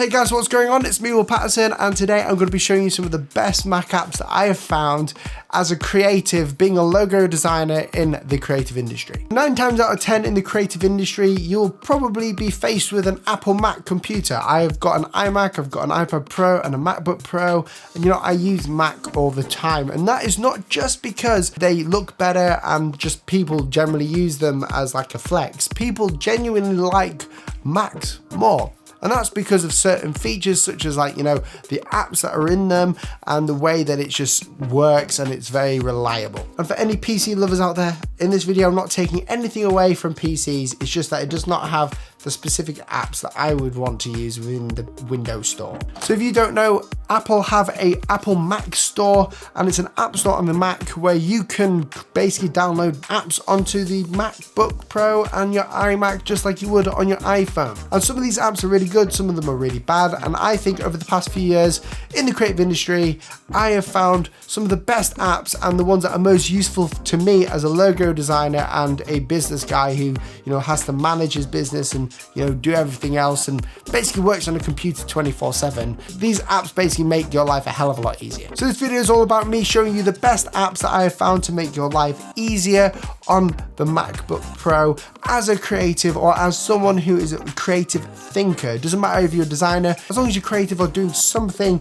Hey guys, what's going on? It's me, Paterson, and today I'm going to be showing you some of the best Mac apps that I have found as a creative, being a logo designer in the creative industry. 9 times out of 10 in the creative industry, you'll probably be faced with an Apple Mac computer. I've got an iMac, I've got an iPad Pro and a MacBook Pro, and I use Mac all the time. And that is not just because they look better and just people generally use them as like a flex. People genuinely like Macs more. And that's because of certain features such as the apps that are in them and the way that it just works, and it's very reliable. And for any PC lovers out there, in this video I'm not taking anything away from PCs, it's just that it does not have the specific apps that I would want to use within the Windows Store. So if you don't know, Apple have a Apple Mac Store, and it's an app store on the Mac where you can basically download apps onto the MacBook Pro and your iMac just like you would on your iPhone. And some of these apps are really good, some of them are really bad, and I think over the past few years in the creative industry, I have found some of the best apps and the ones that are most useful to me as a logo designer and a business guy who has to manage his business and do everything else and basically works on a computer 24/7. These apps basically make your life a hell of a lot easier. So this video is all about me showing you the best apps that I have found to make your life easier on the MacBook Pro as a creative or as someone who is a creative thinker. It doesn't matter if you're a designer, as long as you're creative or doing something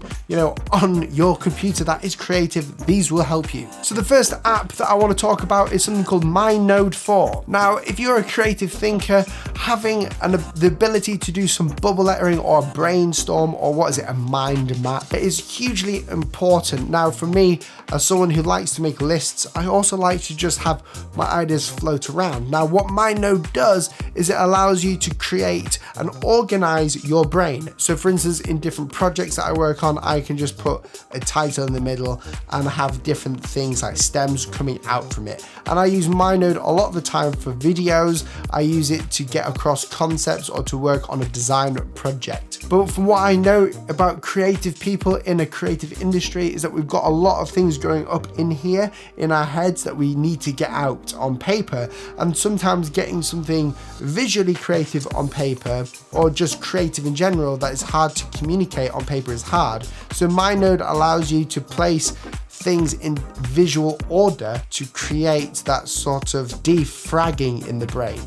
on your computer that is creative, these will help you. So the first app that I want to talk about is something called MyNode 4. Now, if you're a creative thinker, having the ability to do some bubble lettering or a brainstorm, or a mind map, it is hugely important. Now, for me, as someone who likes to make lists, I also like to just have my ideas float around. Now, what MyNode does is it allows you to create and organize your brain. So for instance, in different projects that I work on, I can just put a title in the middle and have different things like stems coming out from it. And I use MyNode a lot of the time for videos. I use it to get across concepts or to work on a design project. But from what I know about creative people in a creative industry is that we've got a lot of things going up in here in our heads that we need to get out on paper, and sometimes getting something visually creative on paper or just creative in general that is hard to communicate on paper is hard. So MyNode allows you to place things in visual order to create that sort of defragging in the brain.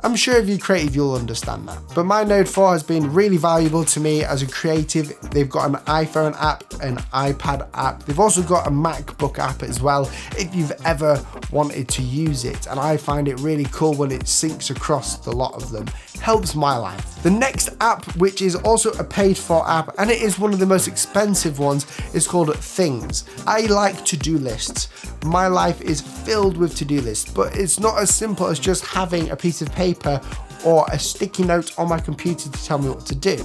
I'm sure if you're creative, you'll understand that. But MyNode 4 has been really valuable to me as a creative. They've got an iPhone app, an iPad app. They've also got a MacBook app as well, if you've ever wanted to use it. And I find it really cool when it syncs across the lot of them. Helps my life. The next app, which is also a paid for app, and it is one of the most expensive ones, is called Things. I like to-do lists. My life is filled with to-do lists, but it's not as simple as just having a piece of paper or a sticky note on my computer to tell me what to do.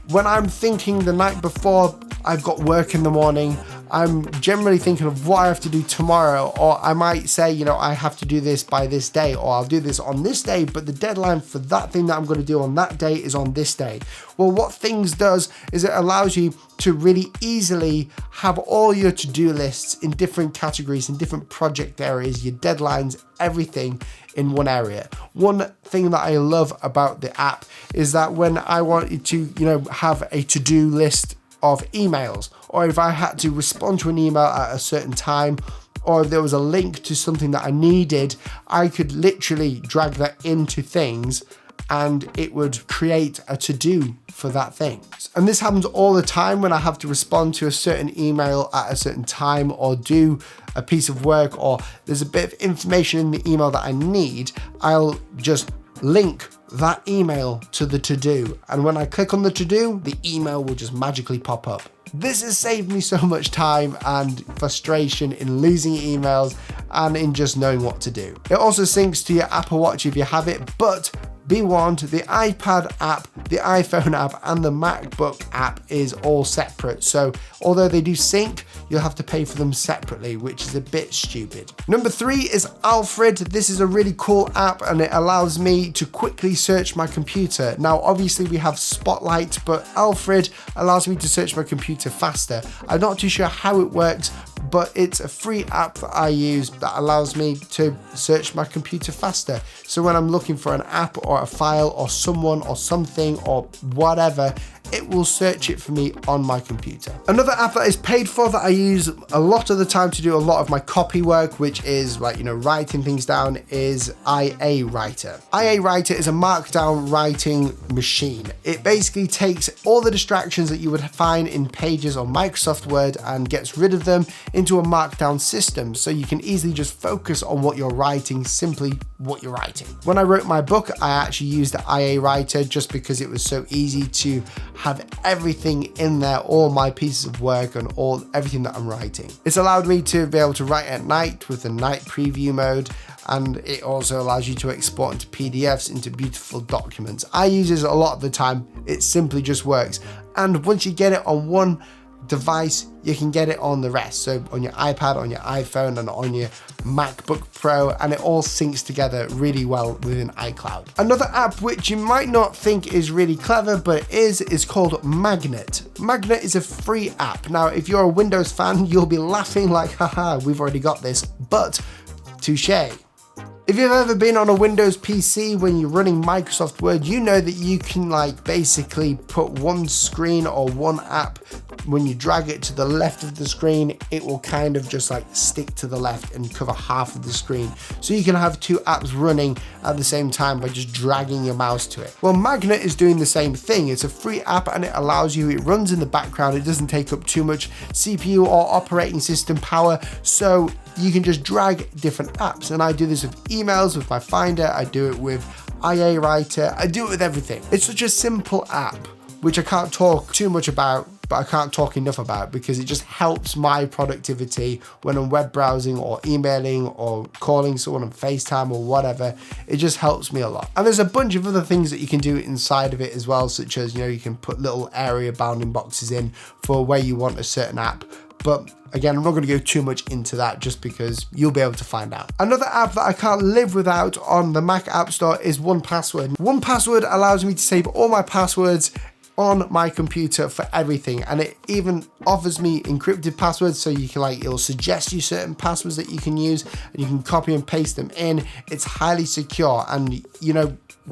When I'm thinking the night before I've got work in the morning, I'm generally thinking of what I have to do tomorrow, or I might say, I have to do this by this day, or I'll do this on this day, but the deadline for that thing that I'm going to do on that day is on this day. Well, what Things does is it allows you to really easily have all your to-do lists in different categories, in different project areas, your deadlines, everything in one area. One thing that I love about the app is that when I wanted to, have a to-do list of emails, or if I had to respond to an email at a certain time, or if there was a link to something that I needed, I could literally drag that into Things and it would create a to-do for that thing. And this happens all the time when I have to respond to a certain email at a certain time, or do a piece of work, or there's a bit of information in the email that I need. I'll just link that email to the to-do, and when I click on the to-do, the email will just magically pop up. This has saved me so much time and frustration in losing emails and in just knowing what to do. It also syncs to your Apple Watch if you have it, but be warned, the iPad app, the iPhone app, and the MacBook app is all separate. So although they do sync, you'll have to pay for them separately, which is a bit stupid. Number 3 is Alfred. This is a really cool app and it allows me to quickly search my computer. Now, obviously we have Spotlight, but Alfred allows me to search my computer faster. I'm not too sure how it works, but it's a free app that I use that allows me to search my computer faster. So when I'm looking for an app or a file or someone or something or whatever, it will search it for me on my computer. Another app that is paid for that I use a lot of the time to do a lot of my copy work, which is like, writing things down, is IA Writer. IA Writer is a Markdown writing machine. It basically takes all the distractions that you would find in Pages or Microsoft Word and gets rid of them into a Markdown system, so you can easily just focus on what you're writing, simply what you're writing. When I wrote my book, I actually used the IA Writer just because it was so easy to have everything in there, all my pieces of work and everything that I'm writing. It's allowed me to be able to write at night with the night preview mode, and it also allows you to export into PDFs, into beautiful documents. I use this a lot of the time. It simply just works. And once you get it on one device, you can get it on the rest. So on your iPad, on your iPhone, and on your MacBook Pro, and it all syncs together really well within iCloud. Another app which you might not think is really clever, but is called Magnet. Magnet is a free app. Now, if you're a Windows fan, you'll be laughing like, haha, we've already got this, but touche. If you've ever been on a Windows PC when you're running Microsoft Word, you know that you can basically put one screen or one app. When you drag it to the left of the screen, it will kind of just stick to the left and cover half of the screen. So you can have two apps running at the same time by just dragging your mouse to it. Well, Magnet is doing the same thing. It's a free app and it allows you, it runs in the background. It doesn't take up too much CPU or operating system power. So you can just drag different apps. And I do this with emails, with my Finder. I do it with IA Writer. I do it with everything. It's such a simple app, which I can't talk too much about, but I can't talk enough about, because it just helps my productivity when I'm web browsing or emailing or calling someone on FaceTime or whatever. It just helps me a lot. And there's a bunch of other things that you can do inside of it as well, such as, you can put little area bounding boxes in for where you want a certain app. But again, I'm not going to go too much into that just because you'll be able to find out. Another app that I can't live without on the Mac App Store is 1Password. 1Password allows me to save all my passwords on my computer for everything, and it even offers me encrypted passwords, so you can it'll suggest you certain passwords that you can use and you can copy and paste them in. It's highly secure, and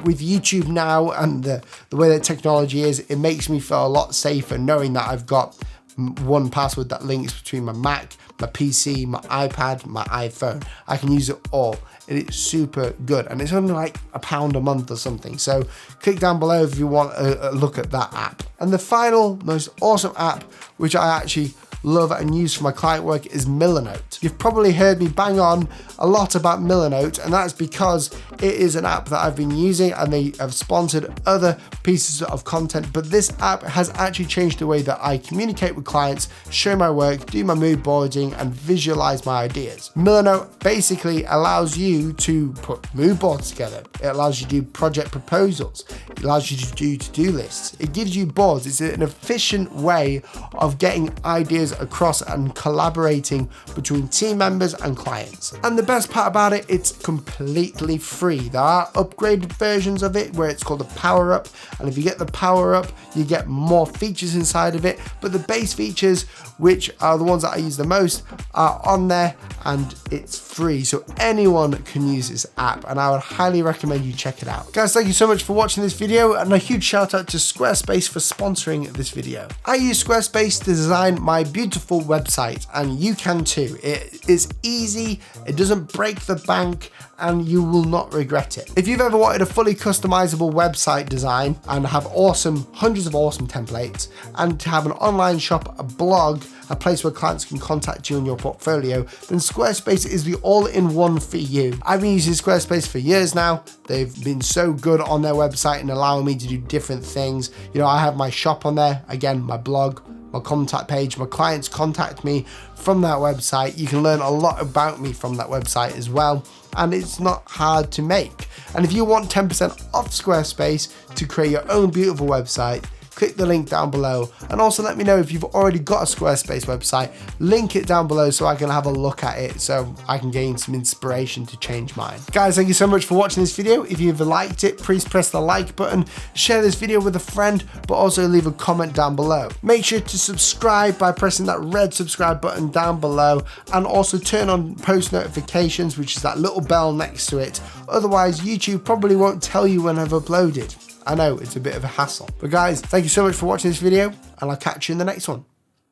with YouTube now and the way that technology is, it makes me feel a lot safer knowing that I've got 1Password that links between my Mac, my PC, my iPad, my iPhone. I can use it all, and it's super good, and it's only £1 a month or something. So click down below if you want a look at that app. And the final most awesome app, which I actually love and use for my client work, is MyNode. You've probably heard me bang on a lot about MyNode, and that's because it is an app that I've been using, and they have sponsored other pieces of content, but this app has actually changed the way that I communicate with clients, show my work, do my mood boarding, and visualize my ideas. MyNode basically allows you to put mood boards together. It allows you to do project proposals. It allows you to do to-do lists. It gives you boards. It's an efficient way of getting ideas across and collaborating between team members and clients. And the best part about it, it's completely free. There are upgraded versions of it where it's called a power up, and if you get the power up, you get more features inside of it, but the base features, which are the ones that I use the most, are on there, and it's free, so anyone can use this app, and I would highly recommend you check it out. Guys, thank you so much for watching this video, and a huge shout out to Squarespace for sponsoring this video. I use Squarespace to design my beautiful website, and you can too. It is easy, it doesn't break the bank, and you will not regret it. If you've ever wanted a fully customizable website design and have hundreds of awesome templates, and to have an online shop, a blog, a place where clients can contact you in your portfolio, then Squarespace is the all-in-one for you. I've been using Squarespace for years now. They've been so good on their website and allowing me to do different things. I have my shop on there, again, my blog, my contact page. My clients contact me from that website. You can learn a lot about me from that website as well, and it's not hard to make. And if you want 10% off Squarespace to create your own beautiful website, click the link down below, and also let me know if you've already got a Squarespace website. Link it down below so I can have a look at it, so I can gain some inspiration to change mine. Guys, thank you so much for watching this video. If you've liked it, please press the like button, share this video with a friend, but also leave a comment down below. Make sure to subscribe by pressing that red subscribe button down below, and also turn on post notifications, which is that little bell next to it. Otherwise, YouTube probably won't tell you when I've uploaded. I know it's a bit of a hassle. But guys, thank you so much for watching this video, and I'll catch you in the next one.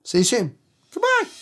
See you soon. Goodbye.